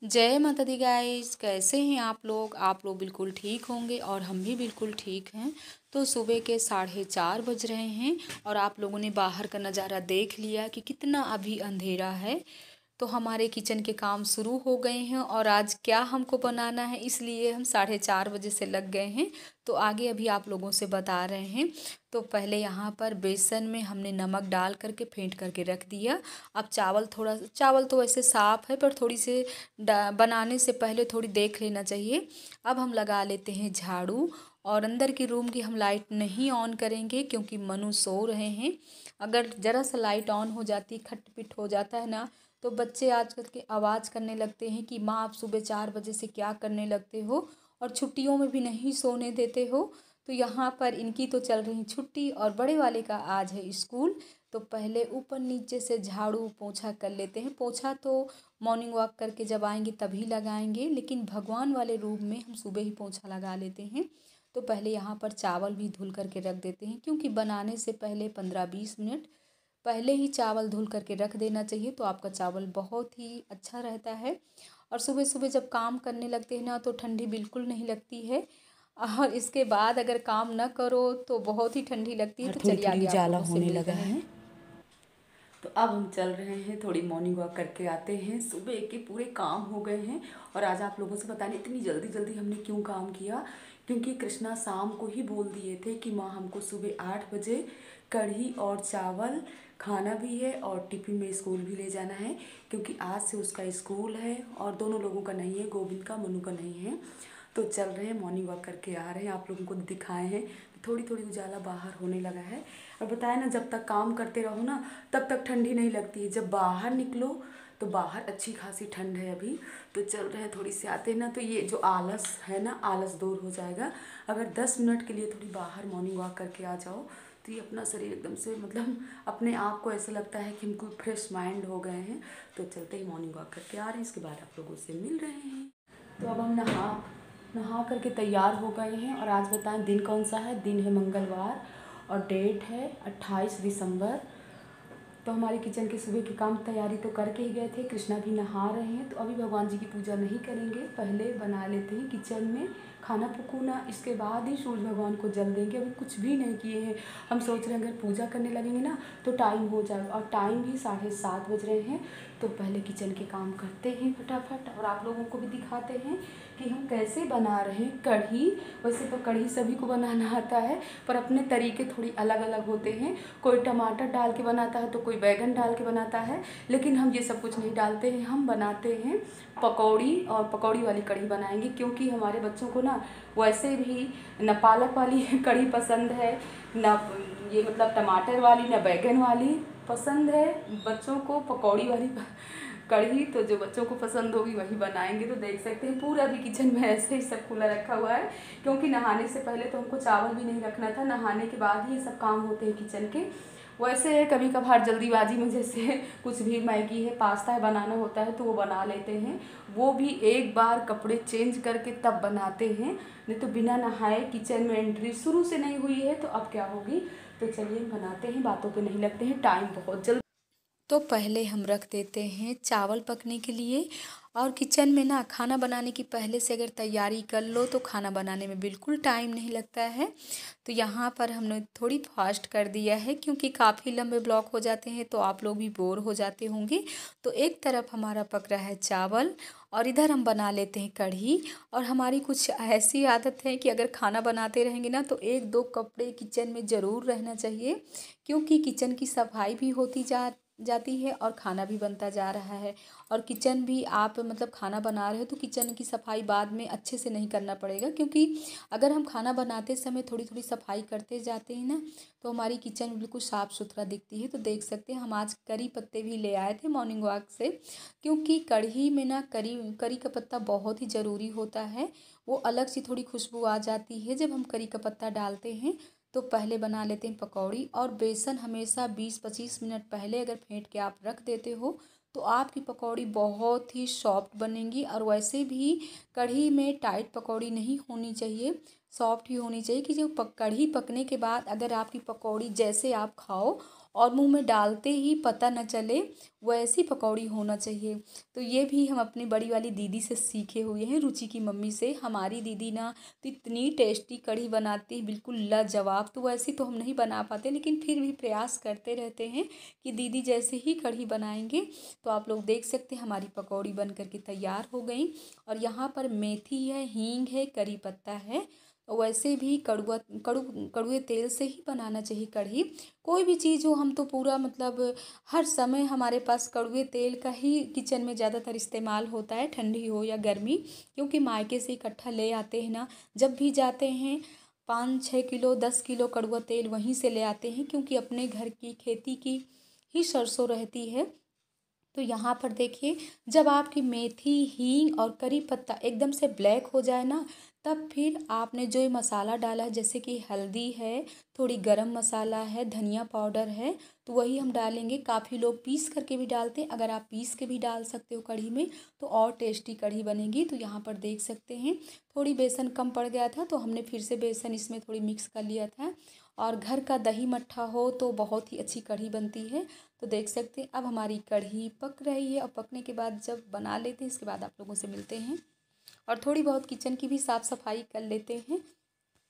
जय माता दी गाइस। कैसे हैं आप लोग बिल्कुल ठीक होंगे और हम भी बिल्कुल ठीक हैं। तो सुबह के 4:30 बज रहे हैं और आप लोगों ने बाहर का नज़ारा देख लिया कि कितना अभी अंधेरा है। तो हमारे किचन के काम शुरू हो गए हैं और आज क्या हमको बनाना है, इसलिए हम 4:30 बजे से लग गए हैं। तो आगे अभी आप लोगों से बता रहे हैं। तो पहले यहाँ पर बेसन में हमने नमक डाल करके फेंट करके रख दिया। अब चावल तो वैसे साफ़ है, पर थोड़ी से बनाने से पहले थोड़ी देख लेना चाहिए। अब हम लगा लेते हैं झाड़ू और अंदर की रूम की हम लाइट नहीं ऑन करेंगे क्योंकि मनु सो रहे हैं। अगर ज़रा सा लाइट ऑन हो जाती, खटपिट हो जाता है ना, तो बच्चे आजकल के आवाज़ करने लगते हैं कि माँ आप सुबह 4 बजे से क्या करने लगते हो, और छुट्टियों में भी नहीं सोने देते हो। तो यहाँ पर इनकी तो चल रही छुट्टी और बड़े वाले का आज है स्कूल। तो पहले ऊपर नीचे से झाड़ू पोछा कर लेते हैं। पोछा तो मॉर्निंग वॉक करके जब आएंगे तभी लगाएंगे, लेकिन भगवान वाले रूम में हम सुबह ही पोछा लगा लेते हैं। तो पहले यहाँ पर चावल भी धुल करके रख देते हैं, क्योंकि बनाने से पहले 15-20 मिनट पहले ही चावल धुल करके रख देना चाहिए, तो आपका चावल बहुत ही अच्छा रहता है। और सुबह सुबह जब काम करने लगते हैं ना, तो ठंडी बिल्कुल नहीं लगती है। और इसके बाद अगर काम न करो तो बहुत ही ठंडी लगती है। और तो थोड़ी चलिए थोड़ी आगे आप उजाला लोगों से होने मिलते लगा हैं। है। तो अब हम चल रहे हैं, थोड़ी मॉर्निंग वॉक करके आते हैं। सुबह के पूरे काम हो गए हैं और आज आप लोगों से बताने इतनी जल्दी जल्दी हमने क्यों काम किया, क्योंकि कृष्णा शाम को ही बोल दिए थे कि माँ हमको सुबह 8 बजे कढ़ी और चावल खाना भी है और टिफ़िन में स्कूल भी ले जाना है, क्योंकि आज से उसका स्कूल है और दोनों लोगों का नहीं है, गोविंद का मनु का नहीं है। तो चल रहे हैं, मॉर्निंग वॉक करके आ रहे हैं, आप लोगों को दिखाए हैं। थोड़ी थोड़ी उजाला बाहर होने लगा है। और बताया ना, जब तक काम करते रहो ना तब तक ठंडी नहीं लगती है, जब बाहर निकलो तो बाहर अच्छी खासी ठंड है अभी। तो चल रहे हैं, थोड़ी सी आते हैं ना, तो ये जो आलस है ना, आलस दूर हो जाएगा। अगर 10 मिनट के लिए थोड़ी बाहर मॉर्निंग वॉक करके आ जाओ तो ये अपना शरीर एकदम से, मतलब अपने आप को ऐसा लगता है कि हमको फ्रेश माइंड हो गए हैं। तो चलते ही मॉर्निंग वॉक करके आ रहे हैं, इसके बाद आप लोगों से मिल रहे हैं। तो अब हम नहा करके तैयार हो गए हैं और आज बताएं दिन कौन सा है। दिन है मंगलवार और डेट है 28 दिसंबर। तो हमारे किचन के सुबह की काम तैयारी तो करके ही गए थे। कृष्णा भी नहा रहे हैं, तो अभी भगवान जी की पूजा नहीं करेंगे, पहले बना लेते हैं किचन में खाना पकूना, इसके बाद ही सूर्य भगवान को जल देंगे। अभी कुछ भी नहीं किए हैं। हम सोच रहे हैं अगर पूजा करने लगेंगे ना तो टाइम हो जाएगा, और टाइम भी 7:30 बज रहे हैं। तो पहले किचन के काम करते हैं फटाफट और आप लोगों को भी दिखाते हैं कि हम कैसे बना रहे हैं कढ़ी। वैसे तो कढ़ी सभी को बनाना आता है, पर अपने तरीके थोड़ी अलग अलग होते हैं। कोई टमाटर डाल के बनाता है तो कोई बैगन डाल के बनाता है, लेकिन हम ये सब कुछ नहीं डालते हैं। हम बनाते हैं पकौड़ी, और पकौड़ी वाली कढ़ी बनाएंगे, क्योंकि हमारे बच्चों को ना वैसे भी न पालक वाली कढ़ी पसंद है, न ये मतलब टमाटर वाली, न बैगन वाली पसंद है। बच्चों को पकौड़ी वाली कढ़ी, तो जो बच्चों को पसंद होगी वही बनाएंगे। तो देख सकते हैं पूरा भी किचन में ऐसे ही सब खुला रखा हुआ है, क्योंकि नहाने से पहले तो हमको चावल भी नहीं रखना था, नहाने के बाद ही ये सब काम होते हैं किचन के। वैसे कभी कभार जल्दीबाजी में जैसे कुछ भी मैगी है, पास्ता है बनाना होता है तो वो बना लेते हैं, वो भी एक बार कपड़े चेंज करके तब बनाते हैं, नहीं तो बिना नहाए किचन में एंट्री शुरू से नहीं हुई है तो अब क्या होगी। तो चलिए बनाते हैं, बातों पे नहीं लगते हैं, टाइम बहुत जल्द। तो पहले हम रख देते हैं चावल पकने के लिए। और किचन में ना खाना बनाने की पहले से अगर तैयारी कर लो तो खाना बनाने में बिल्कुल टाइम नहीं लगता है। तो यहाँ पर हमने थोड़ी फास्ट कर दिया है, क्योंकि काफ़ी लंबे ब्लॉक हो जाते हैं तो आप लोग भी बोर हो जाते होंगे। तो एक तरफ हमारा पक रहा है चावल और इधर हम बना लेते हैं कढ़ी। और हमारी कुछ ऐसी आदत है कि अगर खाना बनाते रहेंगे ना तो 1-2 कपड़े किचन में ज़रूर रहना चाहिए, क्योंकि किचन की सफाई भी होती जाती है और खाना भी बनता जा रहा है। और किचन भी आप मतलब खाना बना रहे हो तो किचन की सफाई बाद में अच्छे से नहीं करना पड़ेगा, क्योंकि अगर हम खाना बनाते समय थोड़ी थोड़ी सफाई करते जाते हैं ना तो हमारी किचन बिल्कुल साफ़ सुथरा दिखती है। तो देख सकते हैं हम आज करी पत्ते भी ले आए थे मॉर्निंग वॉक से, क्योंकि कढ़ी में ना करी करी का पत्ता बहुत ही ज़रूरी होता है। वो अलग सी थोड़ी खुशबू आ जाती है जब हम करी का पत्ता डालते हैं। तो पहले बना लेते हैं पकौड़ी, और बेसन हमेशा 20-25 मिनट पहले अगर फेंट के आप रख देते हो तो आपकी पकौड़ी बहुत ही सॉफ्ट बनेंगी। और वैसे भी कढ़ी में टाइट पकौड़ी नहीं होनी चाहिए, सॉफ्ट ही होनी चाहिए, कि जो कढ़ी पकने के बाद अगर आपकी पकौड़ी जैसे आप खाओ और मुंह में डालते ही पता न चले, वैसी पकौड़ी होना चाहिए। तो ये भी हम अपनी बड़ी वाली दीदी से सीखे हुए हैं, रुचि की मम्मी से। हमारी दीदी ना तो इतनी टेस्टी कढ़ी बनाती है, बिल्कुल लाजवाब। तो वैसी तो हम नहीं बना पाते, लेकिन फिर भी प्रयास करते रहते हैं कि दीदी जैसे ही कढ़ी बनाएंगे। तो आप लोग देख सकते हैं हमारी पकौड़ी बन करके तैयार हो गई। और यहाँ पर मेथी है, हींग है, करी पत्ता है। वैसे भी कड़ुए तेल से ही बनाना चाहिए कढ़ी। कोई भी चीज़ हो, हम तो पूरा मतलब हर समय हमारे पास कड़ुए तेल का ही किचन में ज़्यादातर इस्तेमाल होता है, ठंडी हो या गर्मी। क्योंकि मायके से इकट्ठा ले आते हैं ना, जब भी जाते हैं 5-6 किलो 10 किलो कड़ुआ तेल वहीं से ले आते हैं, क्योंकि अपने घर की खेती की ही सरसों रहती है। तो यहाँ पर देखिए, जब आपकी मेथी, हींग और करी पत्ता एकदम से ब्लैक हो जाए ना, तब फिर आपने जो ये मसाला डाला है, जैसे कि हल्दी है, थोड़ी गरम मसाला है, धनिया पाउडर है, तो वही हम डालेंगे। काफ़ी लोग पीस करके भी डालते हैं, अगर आप पीस के भी डाल सकते हो कढ़ी में तो और टेस्टी कढ़ी बनेगी। तो यहाँ पर देख सकते हैं थोड़ी बेसन कम पड़ गया था, तो हमने फिर से बेसन इसमें थोड़ी मिक्स कर लिया था। और घर का दही मट्ठा हो तो बहुत ही अच्छी कढ़ी बनती है। तो देख सकते हैं अब हमारी कढ़ी पक रही है, और पकने के बाद जब बना लेते हैं, इसके बाद आप लोगों से मिलते हैं और थोड़ी बहुत किचन की भी साफ़ सफाई कर लेते हैं।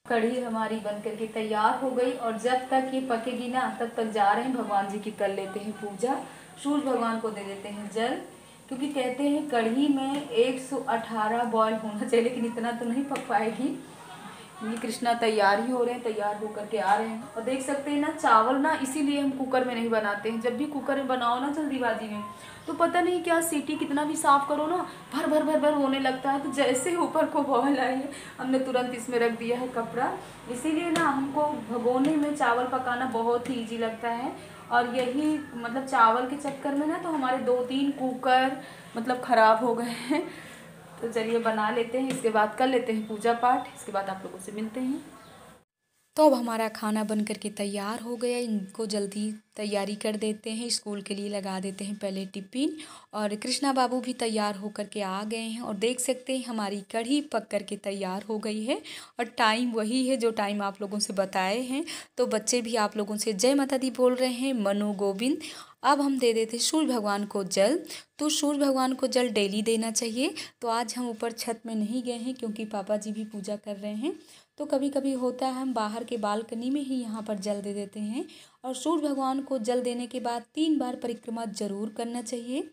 कढ़ी हमारी बन करके तैयार हो गई, और जब तक ये पकेगी ना, तब तक जा रहे हैं भगवान जी की कर लेते हैं पूजा। सूर्य भगवान को दे देते हैं जल, क्योंकि कहते हैं कढ़ी में 118 बॉयल होना चाहिए, लेकिन इतना तो नहीं पक पाएगी। ये कृष्णा तैयार ही हो रहे हैं, तैयार होकर के आ रहे हैं। और देख सकते हैं ना, चावल ना इसीलिए हम कुकर में नहीं बनाते हैं। जब भी कुकर में बनाओ ना जल्दीबाजी में, तो पता नहीं क्या सीटी कितना भी साफ़ करो ना, भर भर भर भर होने लगता है। तो जैसे ऊपर को बॉयल आई है, हमने तुरंत इसमें रख दिया है कपड़ा। इसीलिए ना हमको भगोने में चावल पकाना बहुत ही ईजी लगता है। और यही मतलब चावल के चक्कर में ना तो हमारे 2-3 कुकर मतलब ख़राब हो गए हैं। तो चलिए बना लेते हैं, इसके बाद कर लेते हैं पूजा पाठ, इसके बाद आप लोगों से मिलते हैं। तो अब हमारा खाना बन कर के तैयार हो गया। इनको जल्दी तैयारी कर देते हैं, स्कूल के लिए लगा देते हैं पहले टिफ़िन। और कृष्णा बाबू भी तैयार होकर के आ गए हैं, और देख सकते हैं हमारी कढ़ी पक कर के तैयार हो गई है। और टाइम वही है जो टाइम आप लोगों से बताए हैं। तो बच्चे भी आप लोगों से जय माता दी बोल रहे हैं, मनु गोविंद। अब हम दे देते सूर्य भगवान को जल। तो सूर्य भगवान को जल डेली देना चाहिए। तो आज हम ऊपर छत में नहीं गए हैं, क्योंकि पापा जी भी पूजा कर रहे हैं। तो कभी कभी होता है हम बाहर के बालकनी में ही यहाँ पर जल दे देते हैं। और सूर्य भगवान को जल देने के बाद 3 बार परिक्रमा जरूर करना चाहिए।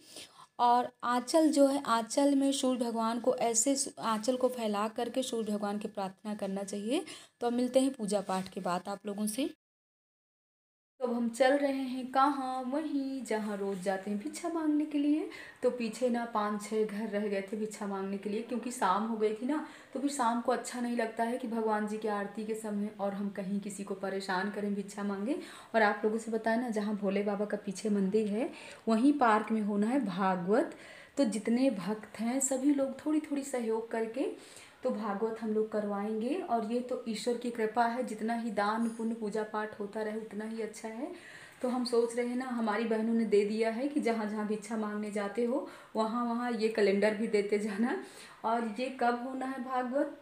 और आंचल जो है, आंचल में सूर्य भगवान को ऐसे आंचल को फैला करके सूर्य भगवान की प्रार्थना करना चाहिए। तो अब मिलते हैं पूजा पाठ के बाद आप लोगों से। तो अब हम चल रहे हैं कहाँ, वहीं जहाँ रोज़ जाते हैं भिक्षा मांगने के लिए। तो पीछे ना 5-6 घर रह गए थे भिक्षा मांगने के लिए, क्योंकि शाम हो गई थी ना। तो फिर शाम को अच्छा नहीं लगता है कि भगवान जी की आरती के समय और हम कहीं किसी को परेशान करें, भिक्षा मांगे। और आप लोगों से बताया ना, जहाँ भोले बाबा का पीछे मंदिर है, वहीं पार्क में होना है भागवत। तो जितने भक्त हैं सभी लोग थोड़ी थोड़ी सहयोग करके तो भागवत हम लोग करवाएंगे। और ये तो ईश्वर की कृपा है, जितना ही दान पुण्य पूजा पाठ होता रहे उतना ही अच्छा है। तो हम सोच रहे हैं ना, हमारी बहनों ने दे दिया है कि जहाँ जहाँ भिक्षा मांगने जाते हो वहाँ वहाँ ये कैलेंडर भी देते जाना। और ये कब होना है भागवत,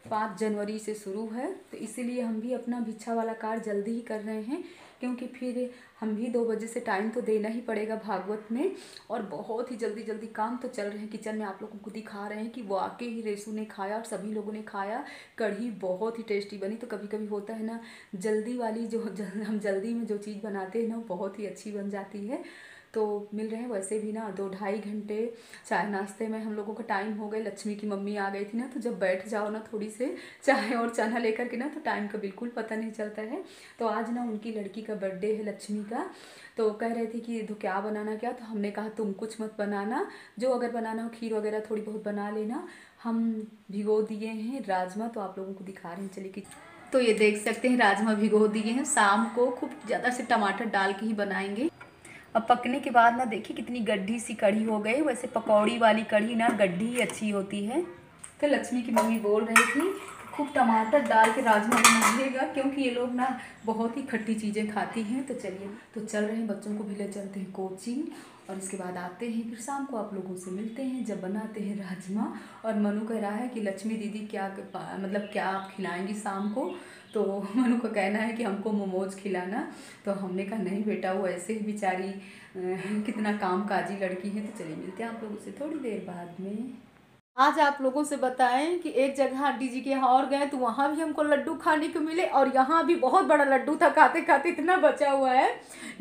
5 जनवरी से शुरू है। तो इसीलिए हम भी अपना भिक्षा वाला कार्य जल्दी ही कर रहे हैं, क्योंकि फिर हम भी 2 बजे से टाइम तो देना ही पड़ेगा भागवत में। और बहुत ही जल्दी जल्दी काम तो चल रहे हैं किचन में, आप लोगों को दिखा रहे हैं कि वाकई ही रेसू ने खाया और सभी लोगों ने खाया। कढ़ी बहुत ही टेस्टी बनी। तो कभी कभी होता है ना, जल्दी वाली जो हम जल्दी में जो चीज़ बनाते हैं ना, वो बहुत ही अच्छी बन जाती है। तो मिल रहे हैं वैसे भी ना 2-2.5 घंटे चाय नाश्ते में हम लोगों का टाइम हो गए। लक्ष्मी की मम्मी आ गई थी ना, तो जब बैठ जाओ ना थोड़ी से चाय और चना लेकर के ना, तो टाइम का बिल्कुल पता नहीं चलता है। तो आज ना उनकी लड़की का बर्थडे है लक्ष्मी का। तो कह रहे थे कि तो क्या बनाना क्या, तो हमने कहा तुम कुछ मत बनाना, जो अगर बनाना हो खीर वगैरह थोड़ी बहुत बना लेना। हम भिगो दिए हैं राजमा, तो आप लोगों को दिखा रहे हैं, चलिए कि तो ये देख सकते हैं राजमा भिगो दिए हैं। शाम को खूब ज़्यादा से टमाटर डाल के ही बनाएंगे। अब पकने के बाद ना देखिए कितनी गड्ढी सी कढ़ी हो गई। वैसे पकौड़ी वाली कढ़ी ना गड्ढी ही अच्छी होती है। तो लक्ष्मी की मम्मी बोल रही थी खूब टमाटर डाल के राजमा बनाइएगा, क्योंकि ये लोग ना बहुत ही खट्टी चीज़ें खाती हैं। तो चलिए, तो चल रहे हैं, बच्चों को भी ले चलते हैं कोचिंग, और इसके बाद आते हैं, फिर शाम को आप लोगों से मिलते हैं जब बनाते हैं राजमा। और मनु कह रहा है कि लक्ष्मी दीदी क्या मतलब क्या आप खिलाएंगी शाम को। तो मनु का कहना है कि हमको मोमोज खिलाना। तो हमने कहा नहीं बेटा, वो ऐसे ही बेचारी कितना काम काजी लड़की है। तो चलिए मिलते हैं आप लोगों से थोड़ी देर बाद में। आज आप लोगों से बताएं कि एक जगह आंटी जी के यहाँ और गए तो वहाँ भी हमको लड्डू खाने को मिले, और यहाँ भी बहुत बड़ा लड्डू था, खाते खाते इतना बचा हुआ है।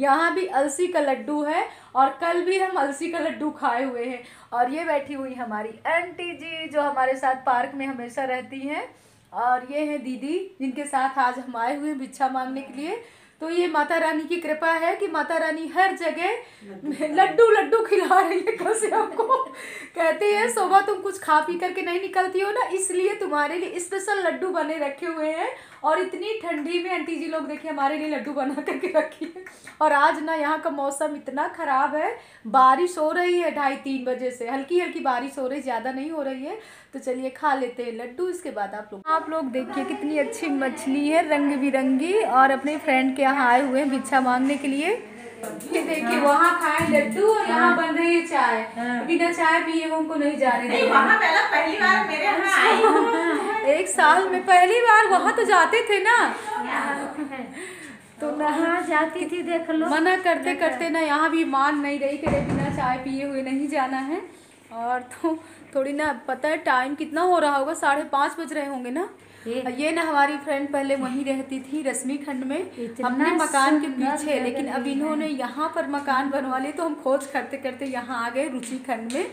यहाँ भी अलसी का लड्डू है, और कल भी हम अलसी का लड्डू खाए हुए हैं। और ये बैठी हुई हमारी आंटी जी जो हमारे साथ पार्क में हमेशा रहती हैं, और ये है दीदी जिनके साथ आज हम आए हुए हैं भिक्षा मांगने के लिए। तो ये माता रानी की कृपा है कि माता रानी हर जगह लड्डू लड्डू खिला रही है। कैसे हमको कहते हैं शोभा तुम कुछ खा पी करके नहीं निकलती हो ना, इसलिए तुम्हारे लिए स्पेशल लड्डू बने रखे हुए हैं। और इतनी ठंडी में आंटी जी लोग देखिए हमारे लिए लड्डू बना करके रखी है। और आज ना यहाँ का मौसम इतना ख़राब है, बारिश हो रही है 2:30-3 बजे से, हल्की हल्की बारिश हो रही, ज़्यादा नहीं हो रही है। तो चलिए खा लेते हैं लड्डू, इसके बाद आप लोग देखिए कितनी अच्छी मछली है रंग बिरंगी, और अपने फ्रेंड के यहाँ आए हुए हैं भिक्षा मांगने के लिए। ये देखिए वहाँ खाए लड्डू और यहाँ बन रही है चाय। बिना चाय पिए वो हमको नहीं जाने देंगे। वहाँ पहली बार मेरे यहाँ आई हूँ। एक साल में पहली बार वहाँ तो जाते थे ना, तो वहाँ जाती थी, देख लो। मना करते करते ना यहाँ भी मान नहीं रही कि बिना चाय पिए हुए नहीं जाना है। और तो थोड़ी ना पता है टाइम कितना हो रहा होगा, 5:30 बज रहे होंगे ना। ये ना हमारी फ्रेंड पहले वहीं रहती थी रश्मि खंड में, अपने मकान के पीछे, लेकिन अब इन्होंने यहाँ पर मकान बनवा लिए। तो हम खोज करते करते यहाँ आ गए रुचि खंड में।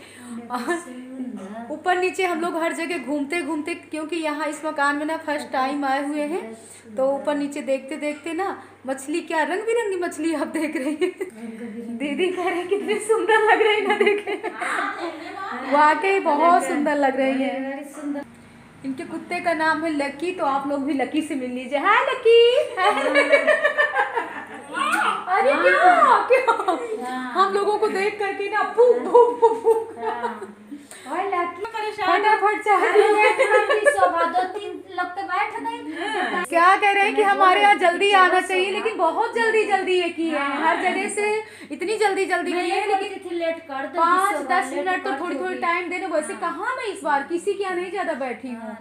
और ऊपर नीचे हम लोग हर जगह घूमते घूमते, क्योंकि यहाँ इस मकान में ना फर्स्ट टाइम आए हुए हैं, तो ऊपर नीचे देखते देखते ना मछली, क्या रंग बिरंगी मछली आप देख रही है। दीदी कह रहे कितनी सुंदर लग रही ना, देखे वाकई बहुत सुंदर लग रही है। इनके कुत्ते का नाम है लकी, तो आप लोग भी लकी से मिल लीजिए। हाय लकी। अरे क्यों क्यों हम लोगों को देख करके ना फूक फूक फूक फूक फटाफट क्या कह रहे हैं कि हमारे यहाँ जल्दी आना चाहिए, लेकिन बहुत जल्दी जल्दी ये किए हैं, हर जगह से इतनी जल्दी जल्दी किए हैं, लेकिन लेट कर 5-10 मिनट तो थोड़ी थोड़ी टाइम देने। वैसे कहाँ मैं इस बार किसी के यहाँ नहीं ज्यादा बैठी हूँ।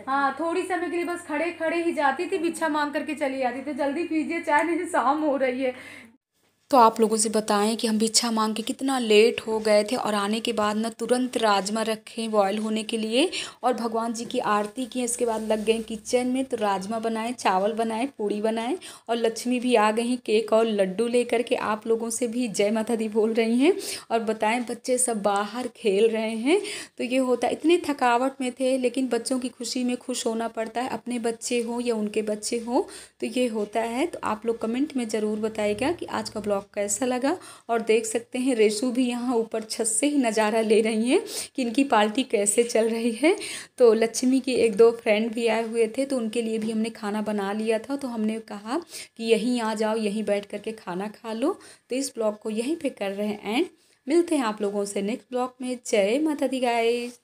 हाँ थोड़ी समय के लिए बस खड़े खड़े ही जाती थी, भिक्षा मांग करके चली जाती थी। जल्दी कीजिए चाय, नहीं शाम हो रही है। तो आप लोगों से बताएं कि हम भिक्षा मांग के कितना लेट हो गए थे, और आने के बाद ना तुरंत राजमा रखे बॉयल होने के लिए, और भगवान जी की आरती की। इसके बाद लग गए किचन में, तो राजमा बनाए, चावल बनाए, पूड़ी बनाए, और लक्ष्मी भी आ गई हैं केक और लड्डू लेकर के। आप लोगों से भी जय माता दी बोल रही हैं। और बताएं बच्चे सब बाहर खेल रहे हैं। तो ये होता, इतने थकावट में थे, लेकिन बच्चों की खुशी में खुश होना पड़ता है, अपने बच्चे हों या उनके बच्चे हों, तो ये होता है। तो आप लोग कमेंट में ज़रूर बताइएगा कि आज का ब्लॉग कैसा लगा। और देख सकते हैं रेशु भी यहाँ ऊपर छत से ही नज़ारा ले रही हैं कि इनकी पार्टी कैसे चल रही है। तो लक्ष्मी की 1-2 फ्रेंड भी आए हुए थे, तो उनके लिए भी हमने खाना बना लिया था। तो हमने कहा कि यहीं आ जाओ, यहीं बैठ करके खाना खा लो। तो इस ब्लॉग को यहीं पे कर रहे हैं एंड। मिलते हैं आप लोगों से नेक्स्ट ब्लॉग में। जय माता दी गाइस।